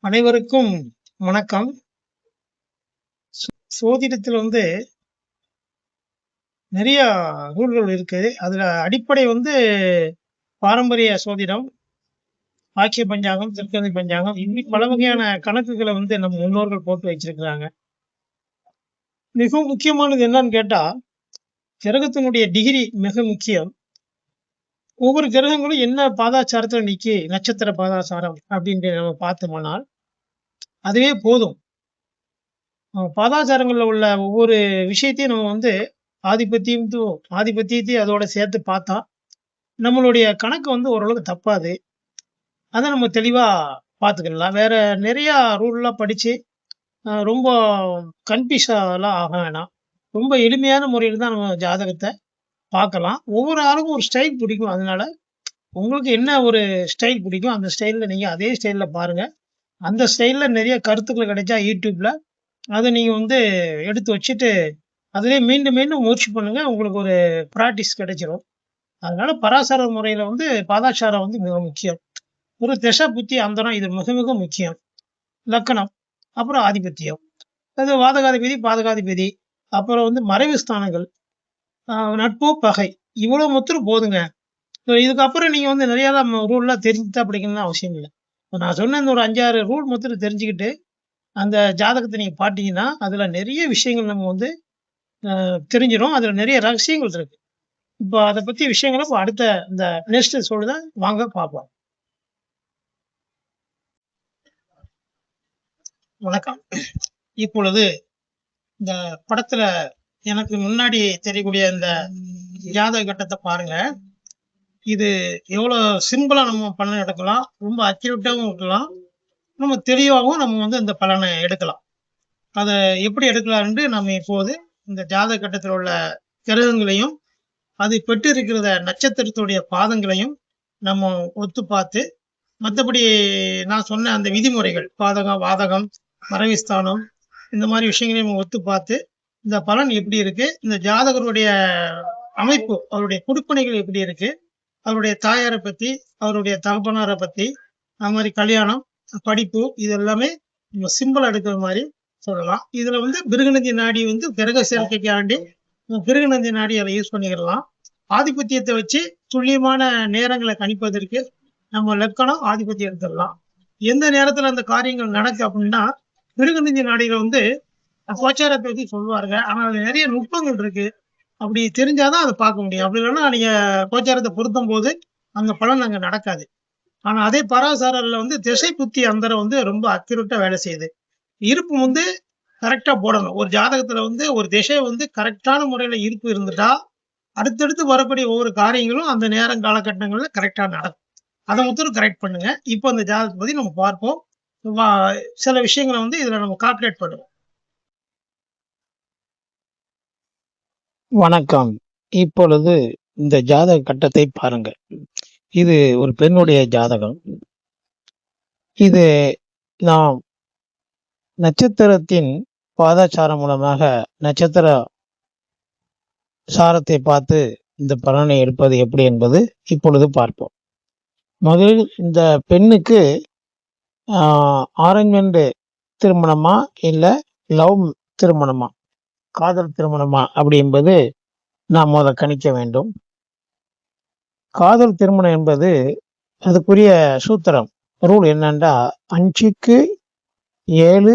அனைவருக்கும் வணக்கம். சோதிடத்தில் நிறைய நூல்கள் இருக்கு. அதுல அடிப்படை பாரம்பரிய சோதிடம், வாக்கிய பஞ்சாங்கம், திருக்கணித பஞ்சாங்கம், இப்படி பல வகையான கணக்குகளை நம்ம முன்னோர்கள் போட்டு வச்சிருக்கிறாங்க. மிகவும் முக்கியமானது என்னன்னு கேட்டா, கிரகத்தினுடைய டிகிரி மிக முக்கியம். ஒவ்வொரு கிரகங்களும் என்ன பாதாச்சாரத்துல நிக்கி, நட்சத்திர பாதாச்சாரம் அப்படின்ட்டு நம்ம பார்த்தோம்னால் அதுவே போதும். பாதாச்சாரங்கள்ல உள்ள ஒவ்வொரு விஷயத்தையும் நம்ம ஆதிபத்தியத்தையும் அதோட சேர்த்து பார்த்தா நம்மளுடைய கணக்கு ஓரளவுக்கு தப்பாது. அதை நம்ம தெளிவா பார்த்துக்கலாம். வேற நிறைய ரூல்லாம் படிச்சு ரொம்ப கன்ஃபியூஸாலாம் ஆக வேணாம். ரொம்ப எளிமையான முறையில் தான் நம்ம ஜாதகத்தை பார்க்கலாம். ஒவ்வொரு ஆளுக்கும் ஒரு ஸ்டைல் பிடிக்கும். அதனால உங்களுக்கு என்ன ஒரு ஸ்டைல் பிடிக்கும் அந்த ஸ்டைலில் நீங்கள் அதே ஸ்டைலில் பாருங்கள். அந்த ஸ்டைலில் நிறைய கருத்துக்கள் கிடைச்சா யூடியூப்ல அதை நீங்கள் எடுத்து வச்சுட்டு அதிலே மீண்டும் மீண்டும் முயற்சி பண்ணுங்க. உங்களுக்கு ஒரு ப்ராக்டிஸ் கிடைச்சிரும். அதனால பராசர முறையில் பாதாச்சாரம் மிக முக்கியம். ஒரு திசை புத்தி அந்தரம் இது மிக மிக முக்கியம். லக்கணம், அப்புறம் ஆதிபத்தியம், அது வாதகாதிபதி பாதகாதிபதி, அப்புறம் மறைவு ஸ்தானங்கள், நட்பு பகை, இவ்வளவு மொத்தம் போதுங்க. இதுக்கப்புறம் நீங்க நிறைய ரூல்லாம் தெரிஞ்சுதான் படிக்கணும்னு அவசியம் இல்லை. நான் சொன்ன இந்த ஒரு 5-6 ரூல் மொத்தம் தெரிஞ்சுக்கிட்டு அந்த ஜாதகத்தை நீங்க பார்த்தீங்கன்னா அதுல நிறைய விஷயங்கள் நம்ம தெரிஞ்சிடும். அதுல நிறைய ரகசியங்கள் இருக்கு. இப்போ அதை பத்தி விஷயங்களை அடுத்த இந்த நெக்ஸ்ட் சொல்லுதான் வாங்க பார்ப்போம். வணக்கம். இப்பொழுது இந்த படத்துல எனக்கு முன்னாடி தெரியக்கூடிய இந்த ஜாதக கட்டத்தை பாருங்க. இது எவ்வளவு சிம்பிளா நம்ம பலன் எடுக்கலாம், ரொம்ப அக்யூரேட்டாகவும் இருக்கலாம், நம்ம தெளிவாகவும் நம்ம இந்த பலனை எடுக்கலாம். அதை எப்படி எடுக்கலாம்னு நம்ம இப்போது இந்த ஜாதக கட்டத்தில் உள்ள கிரகங்களையும் அது பெற்று இருக்கிற நட்சத்திரத்துடைய பாதங்களையும் நம்ம ஒத்து பார்த்து, மற்றபடி நான் சொன்ன அந்த விதிமுறைகள் பாதகம், வாதகம், மறைவிஸ்தானம், இந்த மாதிரி விஷயங்களையும் நம்ம ஒத்து பார்த்து இந்த பலன் எப்படி இருக்கு, இந்த ஜாதகருடைய அமைப்பு, அவருடைய குடுப்பனைகள் எப்படி இருக்கு, அவருடைய தாயாரை பத்தி, அவருடைய தகப்பனாரை பத்தி, அது மாதிரி கல்யாணம், படிப்பு, இது எல்லாமே நம்ம சிம்பிள் எடுக்கிற மாதிரி சொல்லலாம். இதுல பிருகுநந்தி நாடி கிரக சேர்க்கைக்காண்டி பிருகுநந்தி நாடி அதை யூஸ் பண்ணிக்கலாம். ஆதிபத்தியத்தை வச்சு துல்லியமான நேரங்களை கணிப்பதற்கு நம்ம லக்கணம் ஆதிபத்தியம் எடுத்துடலாம். எந்த நேரத்துல அந்த காரியங்கள் நடக்கு அப்படின்னா பிருகுநந்தி நாடியில கோச்சாரத்தை பத்தி சொல்லுவாருங்க. ஆனா அது நிறைய நுட்பங்கள் இருக்கு. அப்படி தெரிஞ்சாதான் அதை பார்க்க முடியும். அப்படி இல்லைன்னா நீங்க கோச்சாரத்தை பொருத்தும் போது அந்த பலன் அங்க நடக்காது. ஆனா அதே பராசாரர்ல திசை புத்தி அந்தரம் ரொம்ப அக்யூரேட்டா வேலை செய்யுது. இருப்பு கரெக்டா போடணும். ஒரு ஜாதகத்துல ஒரு திசை கரெக்டான முறையில இருப்பு இருந்துட்டா அடுத்தடுத்து வரக்கூடிய ஒவ்வொரு காரியங்களும் அந்த நேரம் காலகட்டங்கள்ல கரெக்டா நடக்கும். அதை மொத்தம் கரெக்ட் பண்ணுங்க. இப்போ அந்த ஜாதகத்தை பத்தி நம்ம பார்ப்போம். சில விஷயங்களை இதுல நம்ம கால்குலேட் பண்ணுவோம். வணக்கம். இப்பொழுது இந்த ஜாதக கட்டத்தை பாருங்க. இது ஒரு பெண்ணுடைய ஜாதகம். இது நாம் நட்சத்திரத்தின் பாதாச்சாரம் மூலமாக நட்சத்திர சாரத்தை பார்த்து இந்த பலனை எடுப்பது எப்படி என்பது இப்பொழுது பார்ப்போம். முதலில் இந்த பெண்ணுக்கு அரேஞ்ச்மெண்ட் திருமணமா இல்லை லவ் திருமணமா, காதல் திருமணமா அப்படி என்பது நாம் முதல் கணிக்க வேண்டும். காதல் திருமணம் என்பது அதுக்குரிய சூத்திரம் ரூல் என்னன்னா 5க்கு 7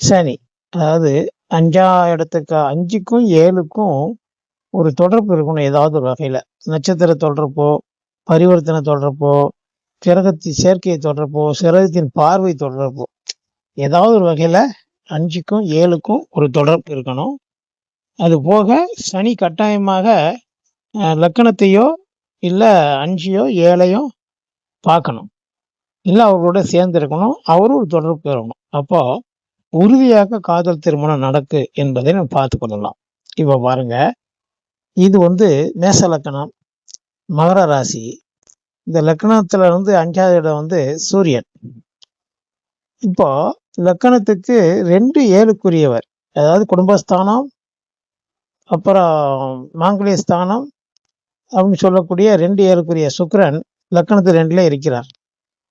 சனி, அதாவது 5ஆம் இடத்துக்கு 5க்கும் 7க்கும் ஒரு தொடர்பு இருக்கணும். ஏதாவது ஒரு வகையில நட்சத்திர தொடர்போ, பரிவர்த்தனை தொடர்போ, கிரகத்தின் சேர்க்கையை தொடர்போ, கிரகத்தின் பார்வை தொடர்போ, ஏதாவது ஒரு வகையில 5க்கும் 7க்கும் ஒரு தொடர்பு இருக்கணும். அது போக சனி கட்டாயமாக லக்கணத்தையோ இல்லை 5யோ 7யோ பார்க்கணும், இல்லை அவர்களோட சேர்ந்து இருக்கணும், அவரும் ஒரு தொடர்பு இருக்கணும். அப்போ உறுதியாக காதல் திருமணம் நடக்கு என்பதை நம்ம பார்த்து கொள்ளலாம். இப்போ பாருங்க, இது மேச லக்கணம், மகர ராசி. இந்த லக்கணத்துல 5ஆவது இடம் சூரியன். இப்போ லக்கணத்துக்கு 2 7க்குரியவர், அதாவது குடும்பஸ்தானம், அப்புறம் மாங்கல்ய ஸ்தானம் அப்படின்னு சொல்லக்கூடிய 2 7க்குரிய சுக்கிரன் லக்கணத்து 2ல இருக்கிறார்.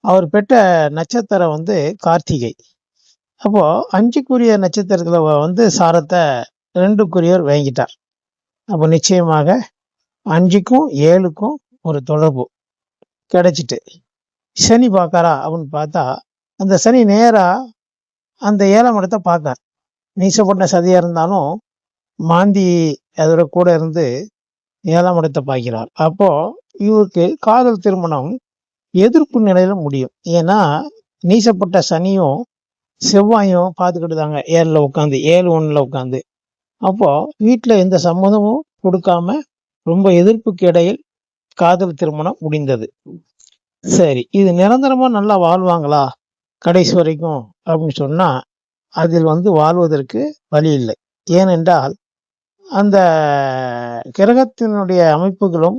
அவர் பெற்ற நட்சத்திரம் வந்து கார்த்திகை. அப்போ 5க்குரிய நட்சத்திரத்துல வந்து சாரத்தை 2க்குரியவர் வாங்கிட்டார். அப்போ நிச்சயமாக 5க்கும் 7க்கும் ஒரு தொடர்பு கிடைச்சிட்டு. சனி பார்க்காரா அப்படின்னு பார்த்தா அந்த சனி நேரா அந்த 7ஆம் இடத்தை பார்க்கார். நீசப்பட்ட சதியா இருந்தாலும் மாந்தி அதோட கூட இருந்து 7ஆம் இடத்தை பார்க்கிறார். அப்போ இவருக்கு காதல் திருமணம் எதிர்ப்பு நிலையில முடியும். ஏன்னா நீசப்பட்ட சனியும் செவ்வாயும் பார்த்துக்கிட்டு தாங்க 7ல உட்காந்து 7-1 உட்காந்து. அப்போ வீட்டுல எந்த சம்மதமும் கொடுக்காம ரொம்ப எதிர்ப்புக்கு இடையில் காதல் திருமணம் முடிந்தது. சரி, இது நிரந்தரமா நல்லா வாழ்வாங்களா கடைசி வரைக்கும் அப்படின்னு சொன்னா அதில் வந்து வாழ்வதற்கு வழி இல்லை. ஏனென்றால் அந்த கிரகத்தினுடைய அமைப்புகளும்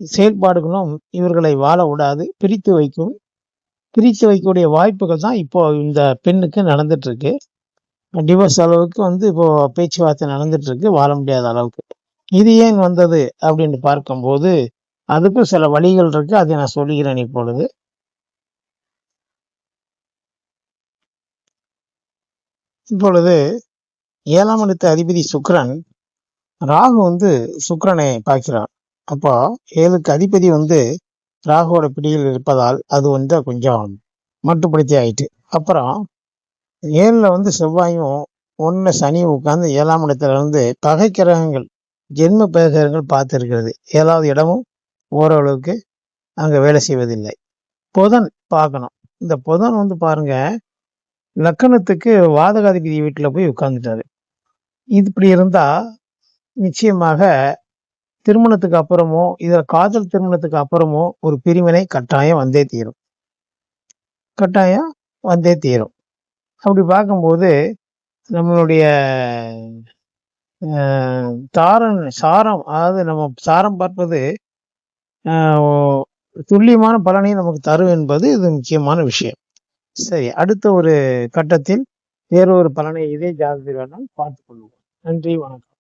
செயல்பாடுகளும் இவர்களை வாழ விடாது, பிரித்து வைக்கும். பிரித்து வைக்கக்கூடிய வாய்ப்புகள் தான் இப்போ இந்த பெண்ணுக்கு நடந்துட்டு இருக்கு. டிவோர்ஸ் அளவுக்கு வந்து இப்போ பேச்சுவார்த்தை நடந்துட்டு இருக்கு, வாழ முடியாத அளவுக்கு. இது ஏன் வந்தது அப்படின்னு பார்க்கும்போது அதுக்கும் சில வழிகள் இருக்கு, அதை நான் சொல்லுகிறேன் இப்பொழுது. இப்பொழுது 7ஆம் இடத்து அதிபதி சுக்கிரன், ராகு வந்து சுக்கிரனை பார்க்கிறார். அப்போ 7க்கு அதிபதி வந்து ராகுவோட பிடியில் இருப்பதால் அது வந்து கொஞ்சம் மட்டுப்படுத்தி ஆயிட்டு. அப்புறம் 7ல வந்து செவ்வாயும் 1 சனியும் உட்கார்ந்து 7ஆம் இடத்துல இருந்து பகை கிரகங்கள் ஜென்ம கிரகங்கள் பார்த்து இருக்கிறது. 7வது இடமும் ஓரளவுக்கு அங்க வேலை செய்வதில்லை. புதன் பார்க்கணும். இந்த புதன் வந்து பாருங்க லக்கணத்துக்கு வாதகாதிபதி வீட்டுல போய் உட்கார்ந்துட்டாரு. இது இப்படி இருந்தா நிச்சயமாக திருமணத்துக்கு அப்புறமோ இத காதல் திருமணத்துக்கு அப்புறமோ ஒரு பிரிவினை கட்டாயம் வந்தே தீரும். கட்டாயம் வந்தே தீரும். அப்படி பார்க்கும்போது நம்மளுடைய சாரம், அதாவது நம்ம சாரம் பார்ப்பது துல்லியமான பலனை நமக்கு தரும் என்பது இது முக்கியமான விஷயம். சரி, அடுத்த ஒரு கட்டத்தில் வேறொரு பலனை இதே ஜாதகத்தில் வேணால் பார்த்துக் கொள்வோம். நன்றி, வணக்கம்.